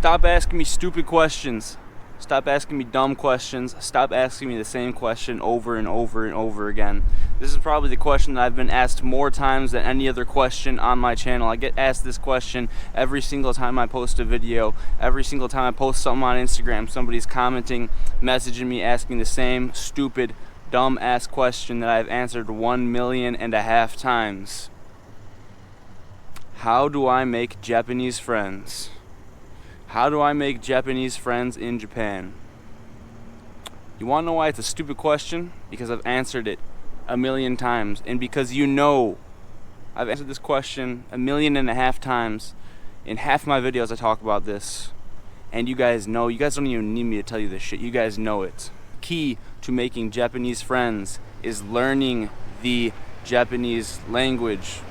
Stop asking me stupid questions. Stop asking me dumb questions. Stop asking me the same question over and over and over again. This is probably the question that I've been asked more times than any other question on my channel. I get asked this question every single time I post a video. Every single time I post something on Instagram, somebody's commenting, messaging me, asking the same stupid, dumb-ass question that I've answered 1.5 million times. How do I make Japanese friends? How do I make Japanese friends in Japan? You want to know why it's a stupid question? Because I've answered it 1 million times. And because you know I've answered this question 1.5 million times. In half my videos I talk about this. And you guys know. You guys don't even need me to tell you this shit. You guys know it. Key to making Japanese friends is learning the Japanese language.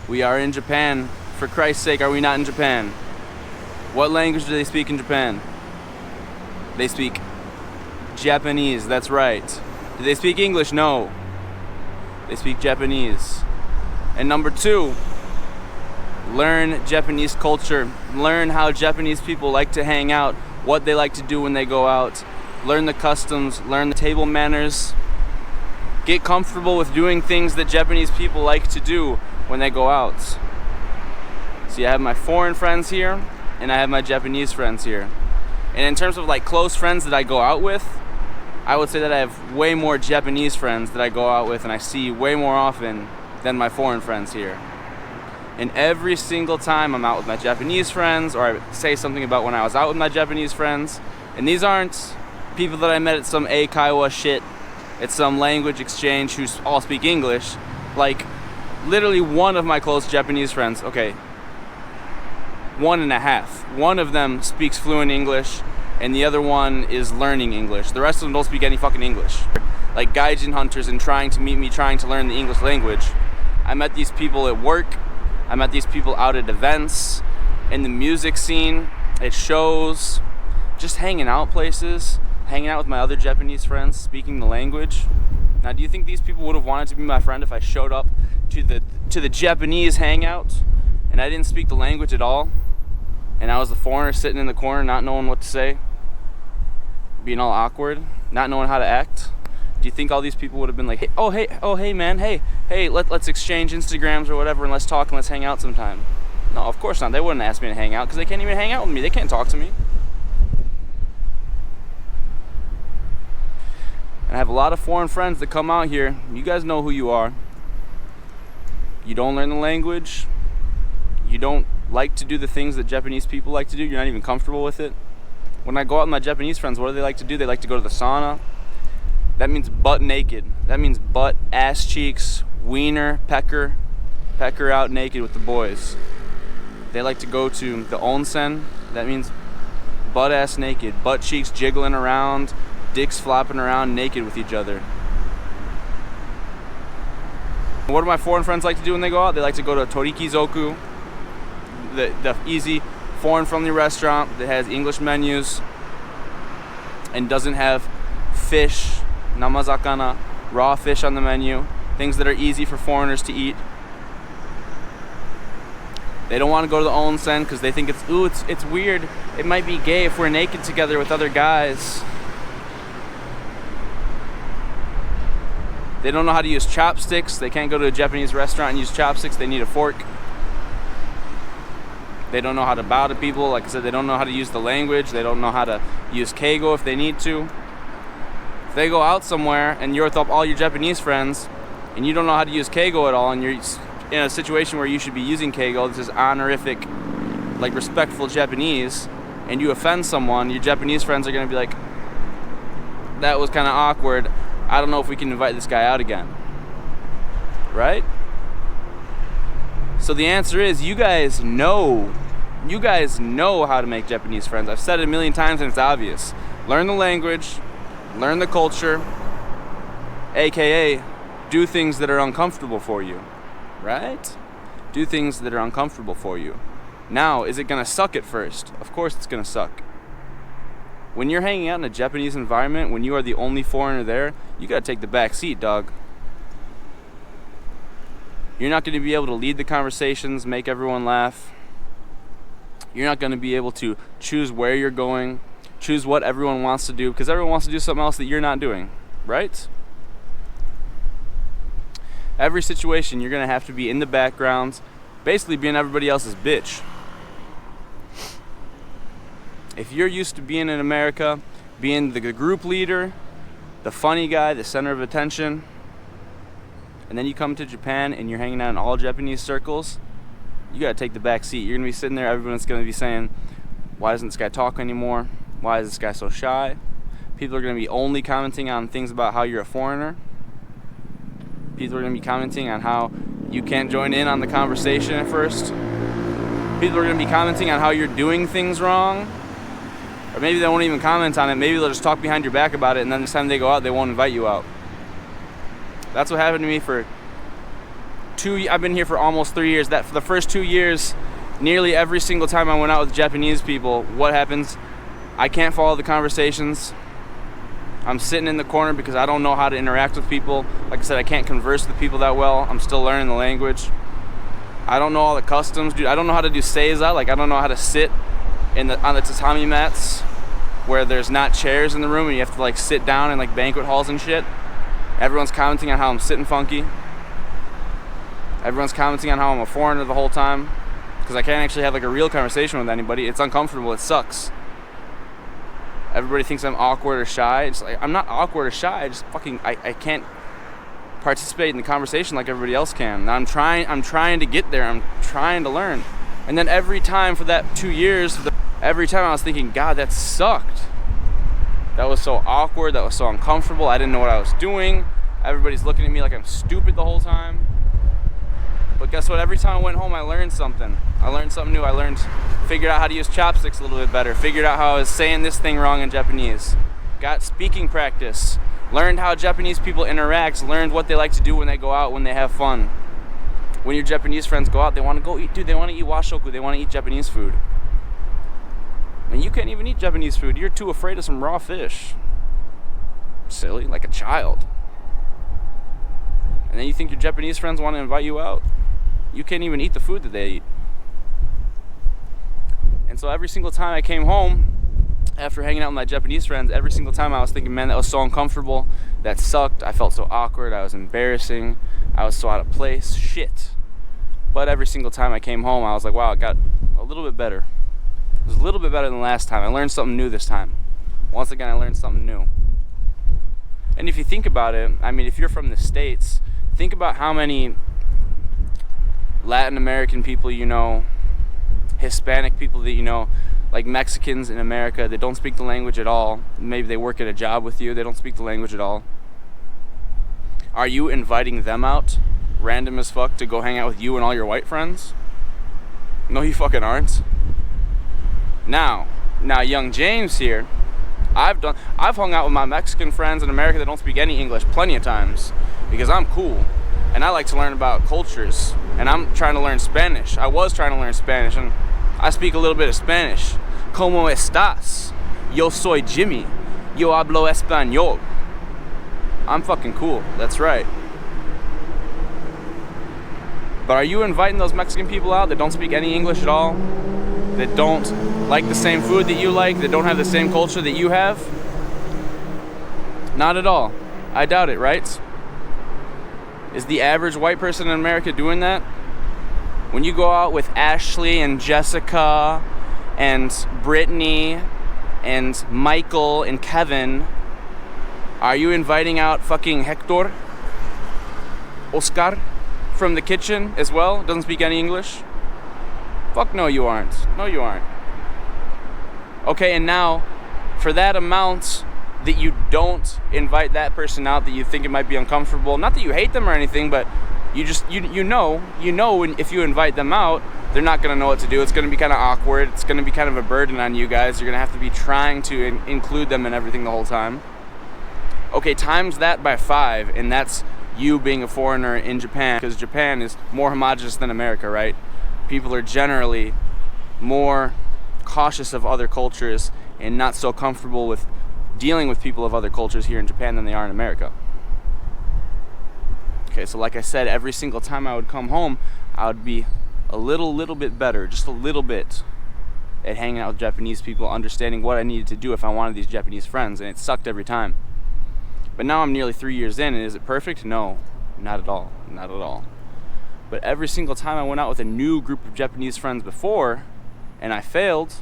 We are in Japan. For Christ's sake, are we not in Japan? What language do they speak in Japan? They speak Japanese, that's right. Do they speak English? No. They speak Japanese. And number 2, learn Japanese culture. Learn how Japanese people like to hang out, what they like to do when they go out. Learn the customs, learn the table manners. Get comfortable with doing things that Japanese people like to do when they go out. See, I have my foreign friends here, and I have my Japanese friends here. And in terms of like close friends that I go out with, I would say that I have way more Japanese friends that I go out with and I see way more often than my foreign friends here. And every single time I'm out with my Japanese friends, or I say something about when I was out with my Japanese friends, and these aren't people that I met at some eikaiwa shit, at some language exchange who all speak English. Like, literally one of my close Japanese friends, okay, 1.5. One of them speaks fluent English, and the other one is learning English. The rest of them don't speak any fucking English. Like gaijin hunters and trying to meet me, trying to learn the English language. I met these people at work. I met these people out at events, in the music scene, at shows, just hanging out places, hanging out with my other Japanese friends, speaking the language. Now, do you think these people would have wanted to be my friend if I showed up to the Japanese hangout and I didn't speak the language at all? And I was the foreigner sitting in the corner not knowing what to say, being all awkward, not knowing how to act? Do you think all these people would have been like, hey man, hey, let's exchange Instagrams or whatever and let's talk and let's hang out sometime? No, of course not. They wouldn't ask me to hang out because they can't even hang out with me. They can't talk to me. And I have a lot of foreign friends that come out here. You guys know who you are. You don't learn the language. You don't like to do the things that Japanese people like to do. You're not even comfortable with it. When I go out with my Japanese friends, what do they like to do? They like to go to the sauna. That means butt naked. That means butt, ass cheeks, wiener, pecker out naked with the boys. They like to go to the onsen. That means butt ass naked, butt cheeks jiggling around, dicks flopping around naked with each other. What do my foreign friends like to do when they go out? They like to go to Torikizoku, the easy foreign friendly restaurant that has English menus and doesn't have fish, namazakana, raw fish on the menu, things that are easy for foreigners to eat. They don't want to go to the onsen because they think it's weird. It might be gay if we're naked together with other guys. They don't know how to use chopsticks. They can't go to a Japanese restaurant and use chopsticks. They need a fork. They don't know how to bow to people. Like I said, they don't know how to use the language. They don't know how to use keigo if they need to. If they go out somewhere and you're with all your Japanese friends and you don't know how to use keigo at all and you're in a situation where you should be using keigo, this is honorific, like respectful Japanese, and you offend someone, your Japanese friends are going to be like, that was kind of awkward. I don't know if we can invite this guy out again. Right? So the answer is, you guys know how to make Japanese friends. I've said it 1 million times and it's obvious. Learn the language, learn the culture, aka do things that are uncomfortable for you. Right? Do things that are uncomfortable for you. Now, is it gonna suck at first? Of course it's gonna suck. When you're hanging out in a Japanese environment, when you are the only foreigner there, you gotta take the back seat, dog. You're not gonna be able to lead the conversations, make everyone laugh. You're not going to be able to choose where you're going, choose what everyone wants to do, because everyone wants to do something else that you're not doing, right? Every situation, you're going to have to be in the background, basically being everybody else's bitch. If you're used to being in America, being the group leader, the funny guy, the center of attention, and then you come to Japan and you're hanging out in all Japanese circles, you gotta take the back seat. You're gonna be sitting there, everyone's gonna be saying, why doesn't this guy talk anymore? Why is this guy so shy? People are gonna be only commenting on things about how you're a foreigner. People are gonna be commenting on how you can't join in on the conversation at first. People are gonna be commenting on how you're doing things wrong. Or maybe they won't even comment on it. Maybe they'll just talk behind your back about it, and then next time they go out, they won't invite you out. That's what happened to me for I've been here for almost 3 years. That for the first 2 years, nearly every single time I went out with Japanese people, what happens? I can't follow the conversations. I'm sitting in the corner because I don't know how to interact with people. Like I said, I can't converse with people that well. I'm still learning the language. I don't know all the customs, dude. I don't know how to do seiza. Like, I don't know how to sit on the tatami mats where there's not chairs in the room and you have to like sit down in like banquet halls and shit. Everyone's commenting on how I'm sitting funky. Everyone's commenting on how I'm a foreigner the whole time because I can't actually have like a real conversation with anybody. It's uncomfortable. It sucks. Everybody thinks I'm awkward or shy. It's like, I'm not awkward or shy. I just I can't participate in the conversation like everybody else can. And I'm trying to get there. I'm trying to learn. And then every time for that 2 years, every time I was thinking, God, that sucked. That was so awkward. That was so uncomfortable. I didn't know what I was doing. Everybody's looking at me like I'm stupid the whole time. But guess what? Every time I went home, I learned something. I learned something new. Figured out how to use chopsticks a little bit better. Figured out how I was saying this thing wrong in Japanese. Got speaking practice. Learned how Japanese people interact. Learned what they like to do when they go out, when they have fun. When your Japanese friends go out, they want to go eat, dude, they want to eat washoku, they want to eat Japanese food. And you can't even eat Japanese food. You're too afraid of some raw fish. Silly, like a child. And then you think your Japanese friends want to invite you out. You can't even eat the food that they eat. And so every single time I came home, after hanging out with my Japanese friends, every single time I was thinking, man, that was so uncomfortable. That sucked. I felt so awkward. I was embarrassing. I was so out of place. Shit. But every single time I came home, I was like, wow, it got a little bit better. It was a little bit better than last time. I learned something new this time. Once again, I learned something new. And if you think about it, I mean, if you're from the States, think about how many Latin American people you know, Hispanic people that you know, like Mexicans in America that don't speak the language at all. Maybe they work at a job with you, they don't speak the language at all. Are you inviting them out, random as fuck, to go hang out with you and all your white friends? No, you fucking aren't. Now, young James here, I've hung out with my Mexican friends in America that don't speak any English plenty of times because I'm cool and I like to learn about cultures, and I'm trying to learn Spanish. I was trying to learn Spanish, and I speak a little bit of Spanish. ¿Cómo estás? Yo soy Jimmy. Yo hablo español. I'm fucking cool. That's right. But are you inviting those Mexican people out that don't speak any English at all? That don't like the same food that you like? That don't have the same culture that you have? Not at all. I doubt it, right? Is the average white person in America doing that? When you go out with Ashley and Jessica and Brittany and Michael and Kevin, are you inviting out fucking Hector? Oscar from the kitchen as well? Doesn't speak any English? Fuck no, you aren't. No, you aren't. Okay, and now, for that amount that you don't invite that person out, that you think it might be uncomfortable, not that you hate them or anything, but you just, you know when, if you invite them out, they're not going to know what to do. It's going to be kind of awkward. It's going to be kind of a burden on you guys. You're going to have to be trying to include them in everything the whole time. Okay, times that by 5, and that's you being a foreigner in Japan, because Japan is more homogenous than America, right? People are generally more cautious of other cultures and not so comfortable with dealing with people of other cultures here in Japan than they are in America. Okay, so like I said, every single time I would come home, I would be a little bit better, just a little bit. at hanging out with Japanese people, understanding what I needed to do if I wanted these Japanese friends, and it sucked every time. But now I'm nearly 3 years in, and is it perfect? No, not at all, not at all. But every single time I went out with a new group of Japanese friends before, and I failed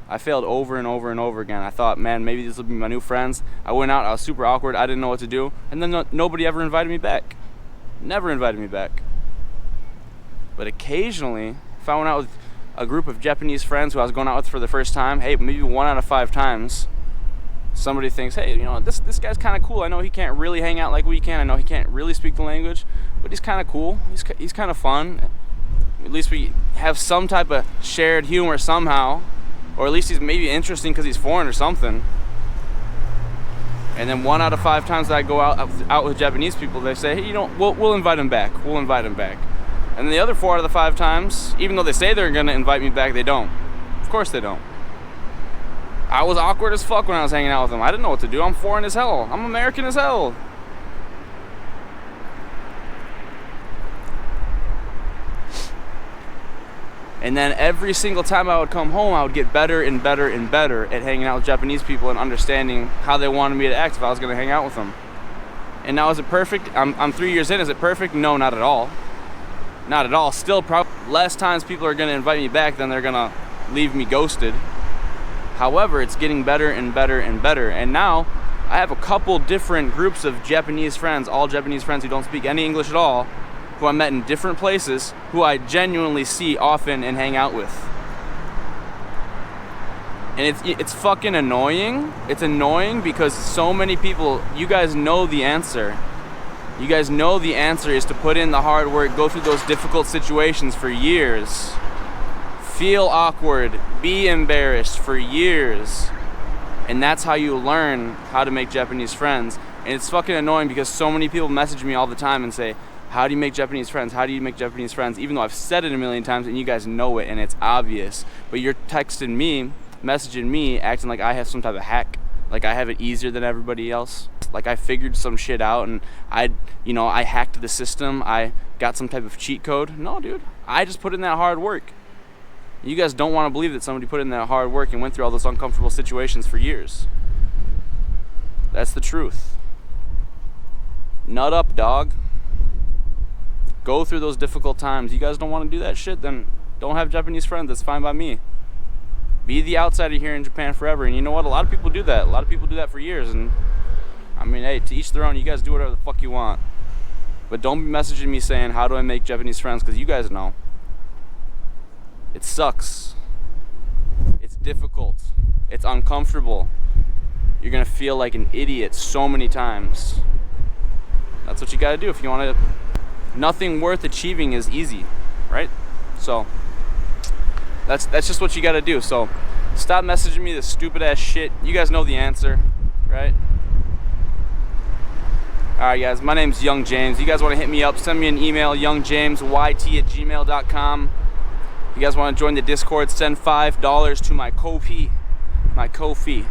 over and over and over again. I thought, man, maybe these will be my new friends. I went out, I was super awkward, I didn't know what to do, and then nobody ever invited me back. Never invited me back. But occasionally, if I went out with a group of Japanese friends who I was going out with for the first time, hey, maybe 1 out of 5 times, somebody thinks, hey, you know, this guy's kind of cool. I know he can't really hang out like we can. I know he can't really speak the language, but he's kind of cool. He's kind of fun. At least we have some type of shared humor somehow, or at least he's maybe interesting because he's foreign or something. And then 1 out of 5 times that I go out with Japanese people, they say, hey, you know, we'll invite him back. We'll invite him back. And then the other 4 out of the 5 times, even though they say they're going to invite me back, they don't. Of course they don't. I was awkward as fuck when I was hanging out with them. I didn't know what to do. I'm foreign as hell. I'm American as hell. And then every single time I would come home, I would get better and better and better at hanging out with Japanese people and understanding how they wanted me to act if I was going to hang out with them. And now, is it perfect? I'm 3 years in. Is it perfect? No, not at all. Not at all. Still, less times people are going to invite me back than they're going to leave me ghosted. However, it's getting better and better and better. And now, I have a couple different groups of Japanese friends, all Japanese friends who don't speak any English at all, who I met in different places, who I genuinely see often and hang out with. And it's fucking annoying. It's annoying because so many people, you guys know the answer. You guys know the answer is to put in the hard work, go through those difficult situations for years. Feel awkward, be embarrassed for years. And that's how you learn how to make Japanese friends. And it's fucking annoying because so many people message me all the time and say, how do you make Japanese friends? How do you make Japanese friends? Even though I've said it a million times and you guys know it and it's obvious. But you're texting me, messaging me, acting like I have some type of hack. Like I have it easier than everybody else. Like I figured some shit out and I hacked the system. I got some type of cheat code. No, dude. I just put in that hard work. You guys don't want to believe that somebody put in that hard work and went through all those uncomfortable situations for years. That's the truth. Nut up, dog. Go through those difficult times. You guys don't want to do that shit, then don't have Japanese friends. That's fine by me. Be the outsider here in Japan forever. And you know what? A lot of people do that. A lot of people do that for years. And I mean, hey, to each their own. You guys do whatever the fuck you want. But don't be messaging me saying, how do I make Japanese friends? Because you guys know. It sucks. It's difficult. It's uncomfortable. You're going to feel like an idiot so many times. That's what you got to do if you want to. Nothing worth achieving is easy, right? So that's just what you got to do. So stop messaging me this stupid ass shit. You guys know the answer, right? All right, guys. My name's Young James. You guys want to hit me up? Send me an email, youngjamesYT@gmail.com. If you guys want to join the Discord, send $5 to my Ko-fi. My Ko-fi.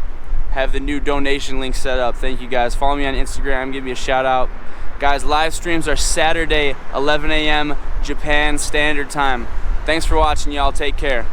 Have the new donation link set up. Thank you, guys. Follow me on Instagram. Give me a shout out. Guys, live streams are Saturday, 11 a.m. Japan Standard Time. Thanks for watching, y'all. Take care.